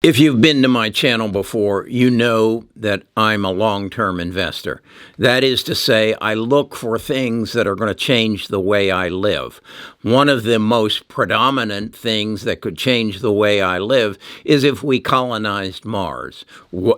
If you've been to my channel before, you know that I'm a long-term investor. That is to say, I look for things that are going to change the way I live. One of the most predominant things that could change the way I live is if we colonized Mars.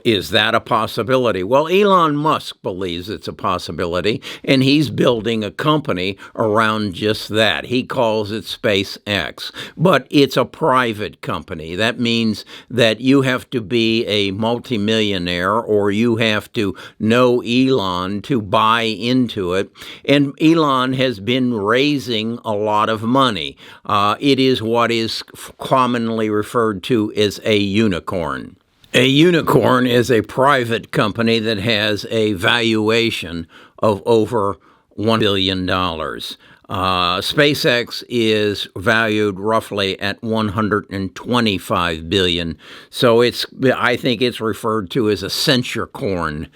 Is that a possibility? Well, Elon Musk believes it's a possibility, and he's building a company around just that. He calls it SpaceX, but it's a private company. That means that you have to be a multimillionaire or you have to know Elon to buy into it. And Elon has been raising a lot of money. It is what is commonly referred to as a unicorn. A unicorn is a private company that has a valuation of over $1 billion. SpaceX is valued roughly at $125 billion. So I think it's referred to as a centuricorn.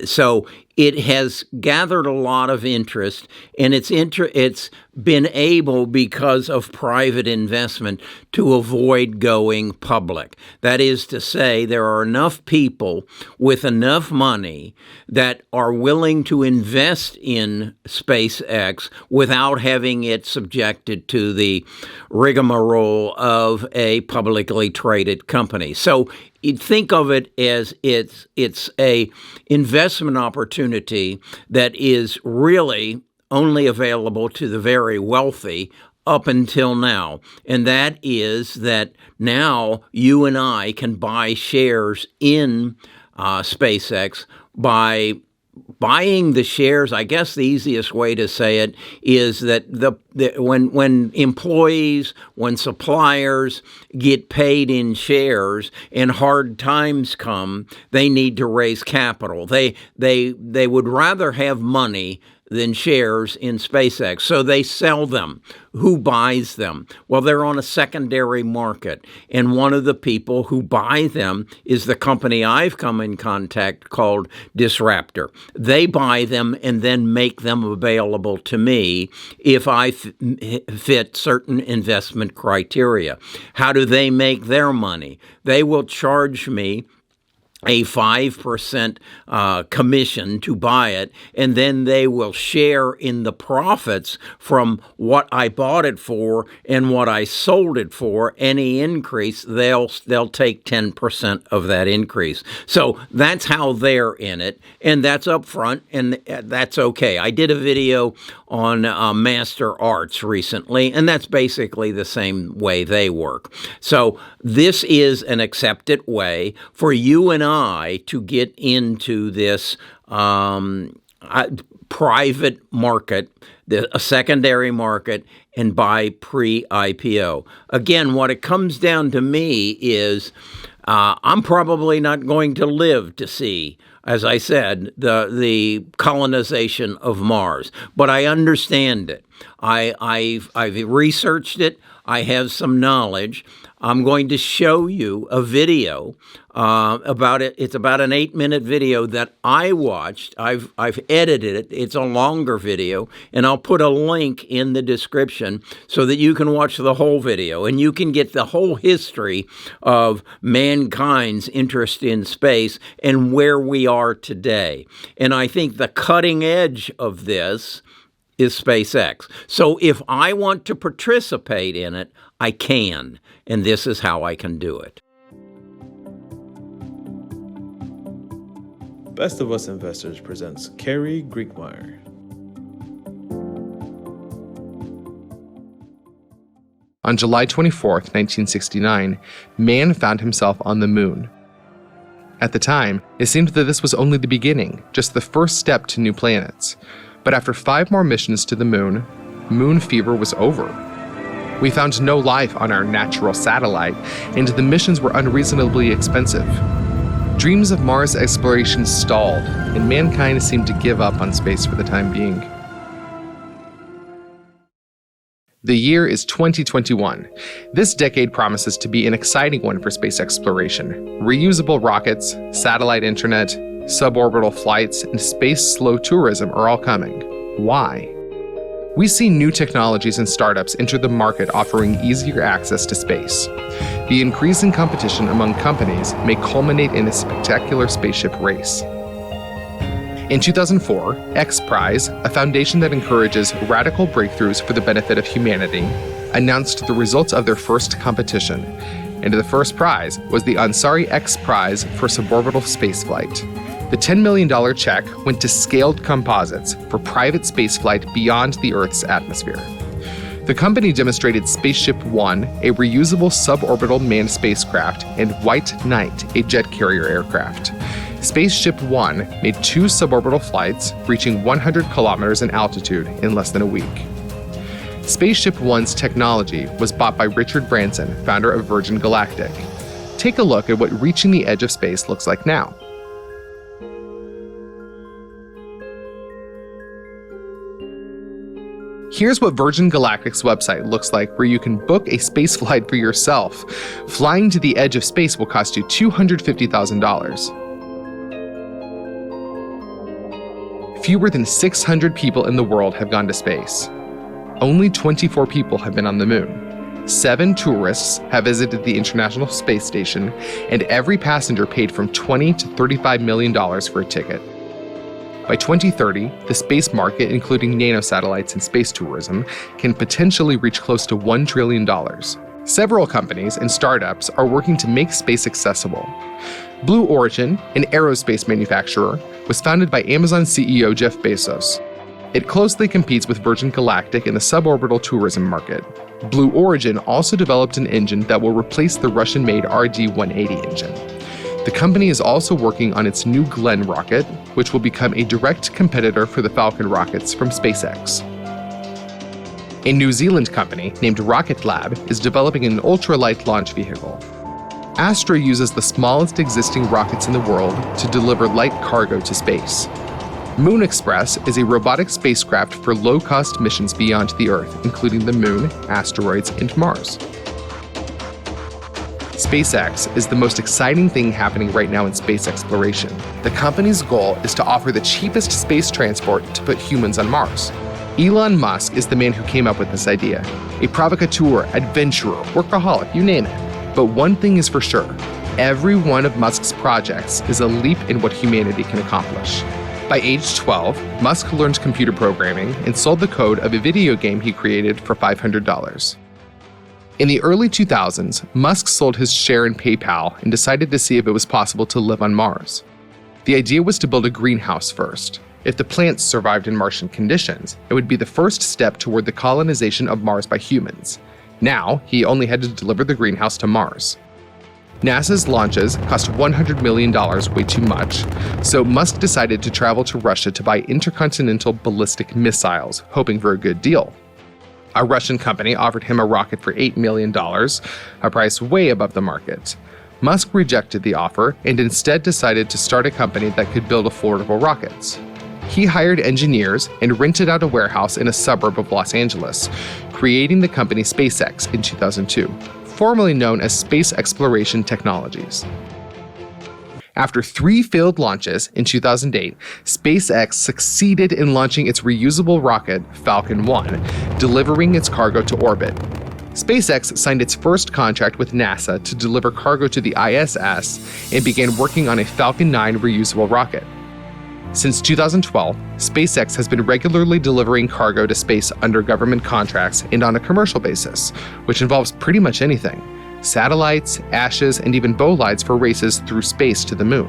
So it has gathered a lot of interest, and it's been able, because of private investment, to avoid going public. That is to say, there are enough people with enough money that are willing to invest in SpaceX without having it subjected to the rigmarole of a publicly traded company. So you'd think of it as it's a investment opportunity that is really only available to the very wealthy up until now. And that is that now you and I can buy shares in SpaceX by buying the shares. I guess the easiest way to say it is that when employees, when suppliers get paid in shares and hard times come, they need to raise capital. They would rather have money than shares in SpaceX. So they sell them. Who buys them? Well, they're on a secondary market. And one of the people who buy them is the company I've come in contact called Disruptor. They buy them and then make them available to me if I fit certain investment criteria. How do they make their money? They will charge me a 5% commission to buy it, and then they will share in the profits from what I bought it for and what I sold it for. Any increase, they'll take 10% of that increase. So that's how they're in it, and that's upfront, and that's okay. I did a video on Master Arts recently, and that's basically the same way they work. So this is an accepted way for you and I to get into this private market, a secondary market, and buy pre-IPO. Again, what it comes down to me is I'm probably not going to live to see, as I said, the colonization of Mars, but I understand it. I've researched it. I have some knowledge. I'm going to show you a video about it. It's about an 8-minute video that I watched. I've edited it. It's a longer video, and I'll put a link in the description so that you can watch the whole video and you can get the whole history of mankind's interest in space and where we are today. And I think the cutting edge of this is SpaceX. So if I want to participate in it, I can, and this is how I can do it. Best of Us Investors presents Carrie Griegmeyer. On July 24th, 1969, man found himself on the moon. At the time, it seemed that this was only the beginning, just the first step to new planets. But after 5 more missions to the moon, moon fever was over. We found no life on our natural satellite, and the missions were unreasonably expensive. Dreams of Mars exploration stalled, and mankind seemed to give up on space for the time being. The year is 2021. This decade promises to be an exciting one for space exploration. Reusable rockets, satellite internet, suborbital flights, and space slow tourism are all coming. Why? We see new technologies and startups enter the market offering easier access to space. The increase in competition among companies may culminate in a spectacular spaceship race. In 2004, X Prize, a foundation that encourages radical breakthroughs for the benefit of humanity, announced the results of their first competition, and the first prize was the Ansari X Prize for suborbital spaceflight. The $10 million check went to Scaled Composites for private spaceflight beyond the Earth's atmosphere. The company demonstrated Spaceship One, a reusable suborbital manned spacecraft, and White Knight, a jet carrier aircraft. Spaceship One made 2 suborbital flights, reaching 100 kilometers in altitude in less than a week. Spaceship One's technology was bought by Richard Branson, founder of Virgin Galactic. Take a look at what reaching the edge of space looks like now. Here's what Virgin Galactic's website looks like, where you can book a space flight for yourself. Flying to the edge of space will cost you $250,000. Fewer than 600 people in the world have gone to space. Only 24 people have been on the moon. 7 tourists have visited the International Space Station, and every passenger paid from $20 to $35 million for a ticket. By 2030, the space market, including nanosatellites and space tourism, can potentially reach close to $1 trillion. Several companies and startups are working to make space accessible. Blue Origin, an aerospace manufacturer, was founded by Amazon CEO Jeff Bezos. It closely competes with Virgin Galactic in the suborbital tourism market. Blue Origin also developed an engine that will replace the Russian-made RD-180 engine. The company is also working on its New Glenn rocket, which will become a direct competitor for the Falcon rockets from SpaceX. A New Zealand company named Rocket Lab is developing an ultralight launch vehicle. Astra uses the smallest existing rockets in the world to deliver light cargo to space. Moon Express is a robotic spacecraft for low-cost missions beyond the Earth, including the Moon, asteroids, and Mars. SpaceX is the most exciting thing happening right now in space exploration. The company's goal is to offer the cheapest space transport to put humans on Mars. Elon Musk is the man who came up with this idea. A provocateur, adventurer, workaholic, you name it. But one thing is for sure, every one of Musk's projects is a leap in what humanity can accomplish. By age 12, Musk learned computer programming and sold the code of a video game he created for $500. In the early 2000s, Musk sold his share in PayPal and decided to see if it was possible to live on Mars. The idea was to build a greenhouse first. If the plants survived in Martian conditions, it would be the first step toward the colonization of Mars by humans. Now, he only had to deliver the greenhouse to Mars. NASA's launches cost $100 million, way too much, so Musk decided to travel to Russia to buy intercontinental ballistic missiles, hoping for a good deal. A Russian company offered him a rocket for $8 million, a price way above the market. Musk rejected the offer and instead decided to start a company that could build affordable rockets. He hired engineers and rented out a warehouse in a suburb of Los Angeles, creating the company SpaceX in 2002. Formerly known as Space Exploration Technologies. After 3 failed launches in 2008, SpaceX succeeded in launching its reusable rocket, Falcon 1, delivering its cargo to orbit. SpaceX signed its first contract with NASA to deliver cargo to the ISS and began working on a Falcon 9 reusable rocket. Since 2012, SpaceX has been regularly delivering cargo to space under government contracts and on a commercial basis, which involves pretty much anything: satellites, ashes, and even bolides for races through space to the moon.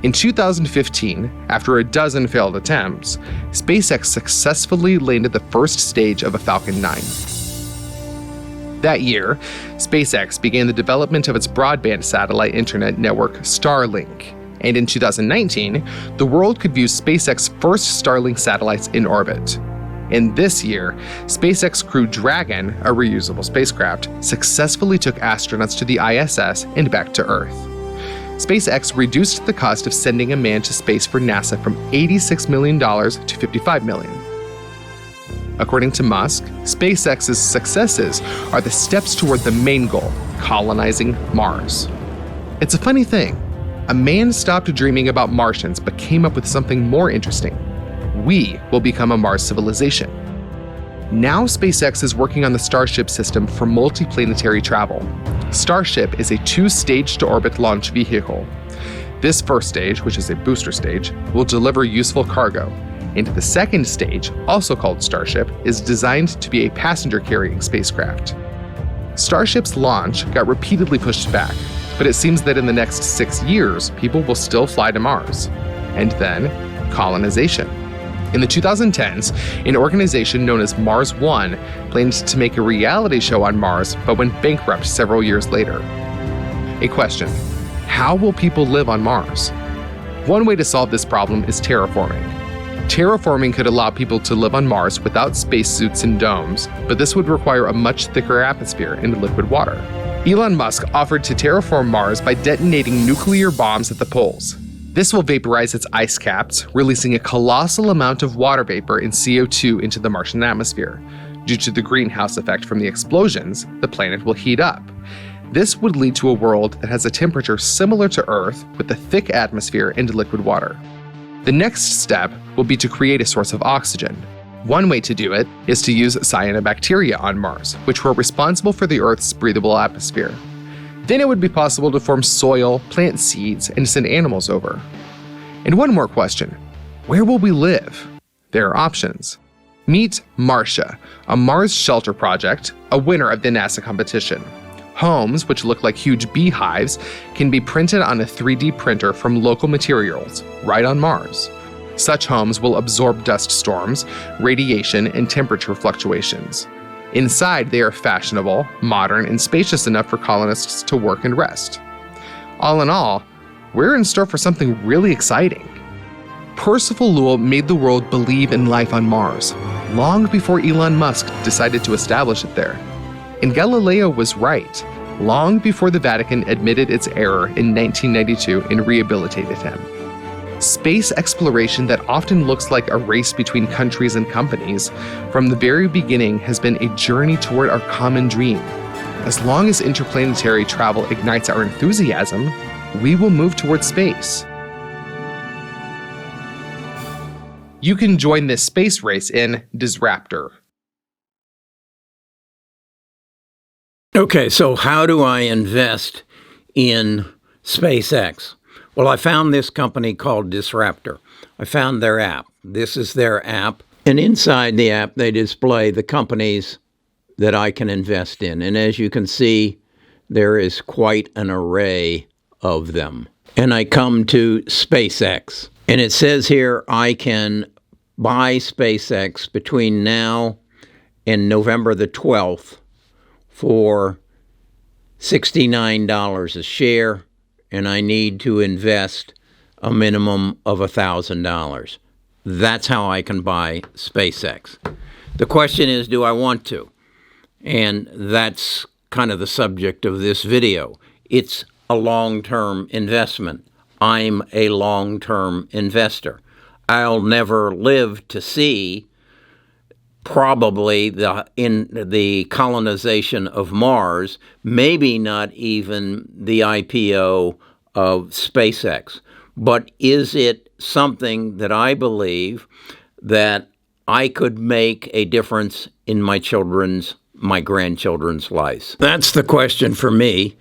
In 2015, after a dozen failed attempts, SpaceX successfully landed the first stage of a Falcon 9. That year, SpaceX began the development of its broadband satellite internet network, Starlink. And in 2019, the world could view SpaceX's first Starlink satellites in orbit. And this year, SpaceX Crew Dragon, a reusable spacecraft, successfully took astronauts to the ISS and back to Earth. SpaceX reduced the cost of sending a man to space for NASA from $86 million to $55 million. According to Musk, SpaceX's successes are the steps toward the main goal, colonizing Mars. It's a funny thing. A man stopped dreaming about Martians but came up with something more interesting. We will become a Mars civilization. Now SpaceX is working on the Starship system for multiplanetary travel. Starship is a 2-stage-to-orbit launch vehicle. This first stage, which is a booster stage, will deliver useful cargo, and the second stage, also called Starship, is designed to be a passenger-carrying spacecraft. Starship's launch got repeatedly pushed back, but it seems that in the next 6 years, people will still fly to Mars. And then, colonization. In the 2010s, an organization known as Mars One planned to make a reality show on Mars, but went bankrupt several years later. A question: how will people live on Mars? One way to solve this problem is terraforming. Terraforming could allow people to live on Mars without spacesuits and domes, but this would require a much thicker atmosphere and liquid water. Elon Musk offered to terraform Mars by detonating nuclear bombs at the poles. This will vaporize its ice caps, releasing a colossal amount of water vapor and CO2 into the Martian atmosphere. Due to the greenhouse effect from the explosions, the planet will heat up. This would lead to a world that has a temperature similar to Earth with a thick atmosphere and liquid water. The next step will be to create a source of oxygen. One way to do it is to use cyanobacteria on Mars, which were responsible for the Earth's breathable atmosphere. Then it would be possible to form soil, plant seeds, and send animals over. And one more question: where will we live? There are options. Meet Marcia, a Mars shelter project, a winner of the NASA competition. Homes, which look like huge beehives, can be printed on a 3D printer from local materials, right on Mars. Such homes will absorb dust storms, radiation, and temperature fluctuations. Inside, they are fashionable, modern, and spacious enough for colonists to work and rest. All in all, we're in store for something really exciting. Percival Lowell made the world believe in life on Mars, long before Elon Musk decided to establish it there. And Galileo was right, long before the Vatican admitted its error in 1992 and rehabilitated him. Space exploration that often looks like a race between countries and companies, from the very beginning has been a journey toward our common dream. As long as interplanetary travel ignites our enthusiasm, we will move toward space. You can join this space race in Disruptor. Okay, so how do I invest in SpaceX? Well, I found this company called Disruptor. I found their app. This is their app. And inside the app, they display the companies that I can invest in. And as you can see, there is quite an array of them. And I come to SpaceX. And it says here I can buy SpaceX between now and November the 12th for $69 a share, and I need to invest a minimum of $1,000. That's how I can buy SpaceX. The question is, do I want to? And that's kind of the subject of this video. It's a long-term investment. I'm a long-term investor. I'll never live to see probably in the colonization of Mars, maybe not even the IPO of SpaceX. But is it something that I believe that I could make a difference in my grandchildren's lives? That's the question for me.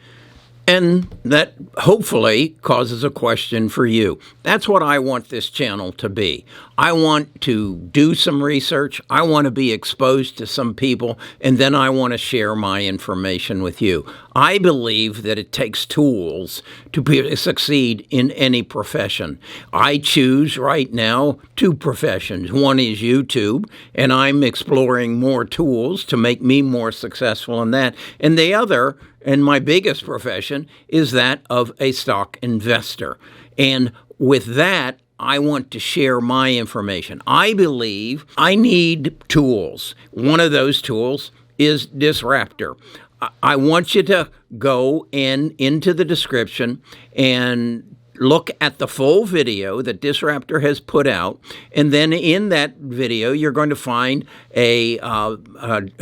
And that hopefully causes a question for you. That's what I want this channel to be. I want to do some research. I want to be exposed to some people, and then I want to share my information with you. I believe that it takes tools to succeed in any profession. I choose right now 2 professions. One is YouTube, and I'm exploring more tools to make me more successful in that. And the other, and my biggest profession, is that of a stock investor. And with that, I want to share my information. I believe I need tools. One of those tools is Disruptor. I want you to go into the description and look at the full video that Disruptor has put out. And then in that video, you're going to find a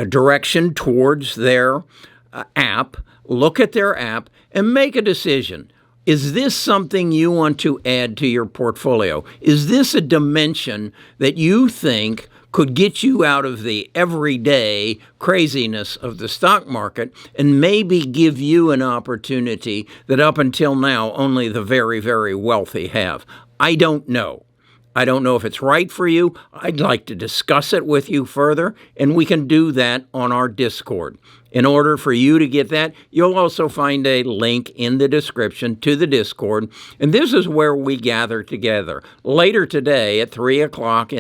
direction towards their app. Look at their app and make a decision. Is this something you want to add to your portfolio? Is this a dimension that you think could get you out of the everyday craziness of the stock market and maybe give you an opportunity that up until now only the very, very wealthy have. I don't know. I don't know if it's right for you. I'd like to discuss it with you further, and we can do that on our Discord. In order for you to get that, you'll also find a link in the description to the Discord, and this is where we gather together. Later today at 3 o'clock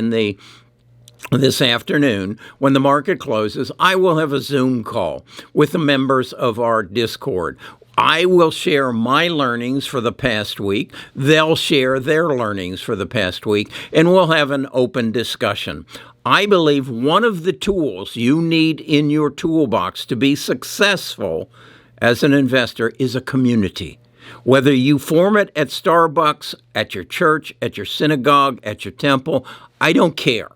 this afternoon, when the market closes, I will have a Zoom call with the members of our Discord. I will share my learnings for the past week. They'll share their learnings for the past week, and we'll have an open discussion. I believe one of the tools you need in your toolbox to be successful as an investor is a community. Whether you form it at Starbucks, at your church, at your synagogue, at your temple, I don't care.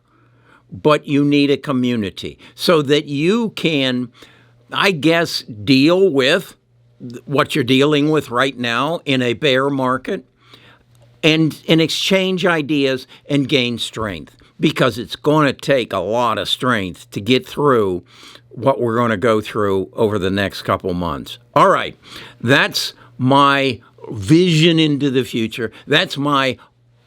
But you need a community so that you can, I guess, deal with what you're dealing with right now in a bear market and exchange ideas and gain strength, because it's going to take a lot of strength to get through what we're going to go through over the next couple months. All right, that's my vision into the future. That's my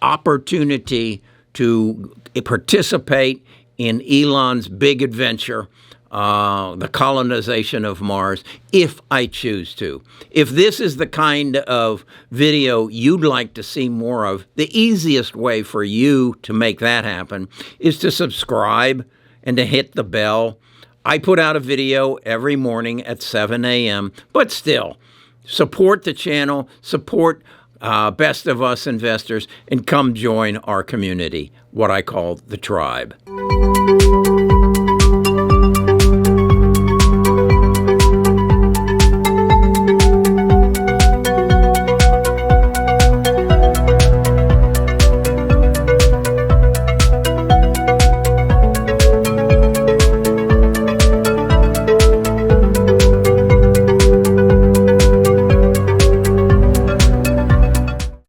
opportunity to participate in Elon's big adventure, the colonization of Mars, if I choose to. If this is the kind of video you'd like to see more of, the easiest way for you to make that happen is to subscribe and to hit the bell. I put out a video every morning at 7 a.m., but still, support the channel, support Best of Us Investors, and come join our community, what I call the tribe.